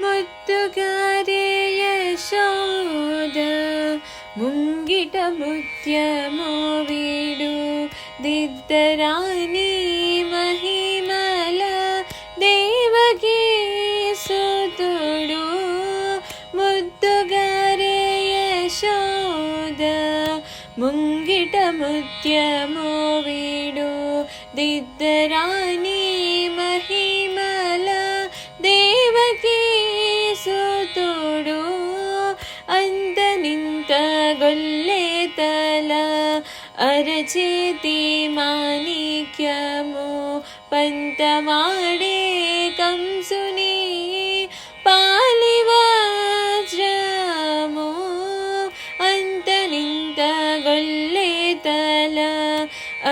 ముద్దుగారే యశోద ముంగిట ముత్యము వీడు దిద్దరాని మహిమల దేవకీ సుతుడు ముద్దుగారే యశోద ముంగిట ముత్యము వీడు దిద్దరాని మహిమల దేవకీ సుతుడు అంతనింత గొల్లెతల అరచేతి మాణిక్యము పంతమాడే కంసుని పాలివజ్రము అంతనింత గొల్లెతల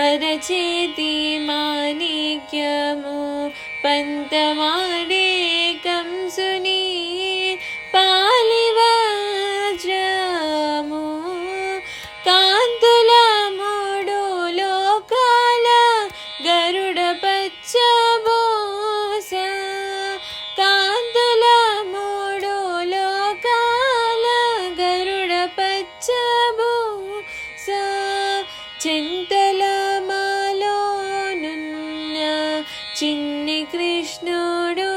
అరచేతి మాణిక్యము పంతమాడే కంసుని పాలివజ్రము కాంతుల మూడు లోకాల గరుడ పచ్చబోస కాంతుల మూడు లోకాల గరుడ పచ్చబోస చింతల మాలోనున్న చిన్ని కృష్ణుడు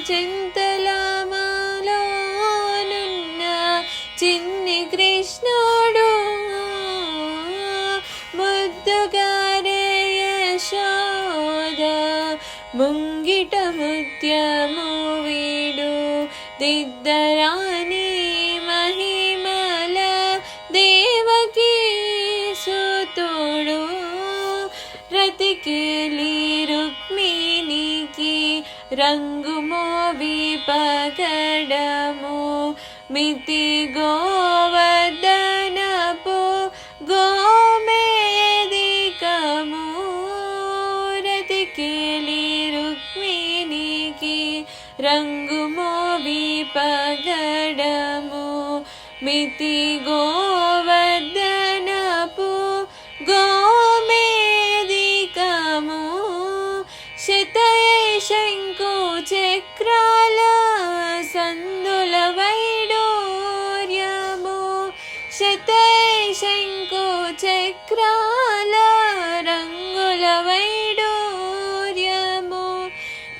చింతల మాలోనున్న చిన్ని కృష్ణుడు ముద్దుగారే యశోద ముంగిట ముత్యము వీడు దిద్దరాని మహిమల దేవకీ సుతుడు రతికేలి రుక్మిణికి రంగుమోవి పగడము మితి గోవర్ధనపు గోమేదికము రతికేలి రుక్మిణికి రంగుమోవి పగడము మితి గోవర్ధనపు గోమేదికము శతయ శంకు చక్రాల సందుల వైడూర్యము శతయ శంకు చక్రాల రంగుల వైడూర్యము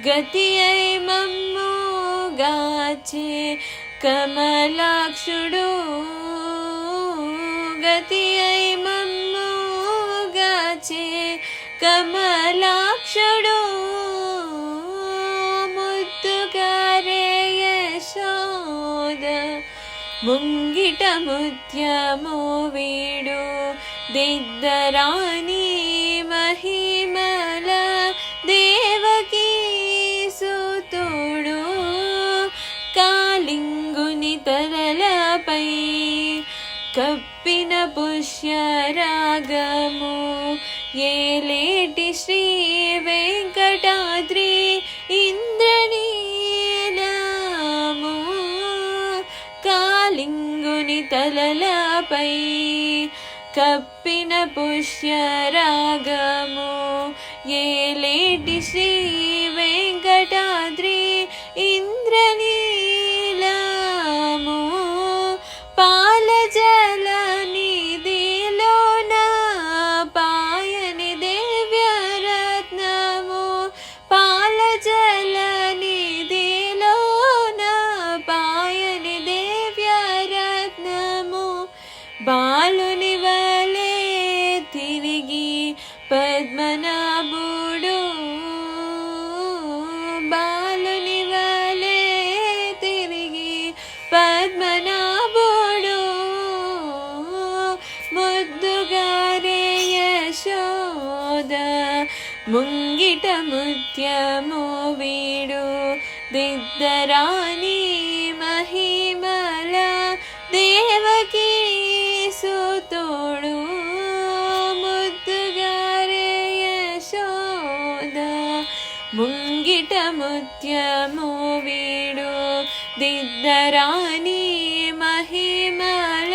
గతి అయి మమ్ము గాచే కమలాక్షుడు గతి అయి మమ్ము గాచే కమలాక్షుడు ముద్దుగారే యశోద ముంగిట ముత్యము వీడు దిద్దరాని మహిమల దేవకీ సుతుడు కాళింగుని తరలపై కప్పిన పుష్యరాగము ఏలేటి శ్రీ వెంకటాద్రి ఇంద్రనీలము కాళింగుని తలలపై కప్పిన పుష్యరాగము ఏలేటి శ్రీ వెంకటాద్రి ఇంద్రనీలము పాల జల నిధిలోన పాయని దివ్యరత్నము పాల జల నిధిలోన పాయని దివ్యరత్నము బాలుని వలె తిరిగి పద్మనాభుడు బాలుని వలె తిరిగి పద్మనాభుడు ముద్దుగారే యశోద ముంగిట ముత్యము వీడు దిద్దరాని మహిమల దేవకీ సుతుడు ముద్దుగారే యశోద ముంగిట ముత్యము వీడు దిద్దరాని మహిమల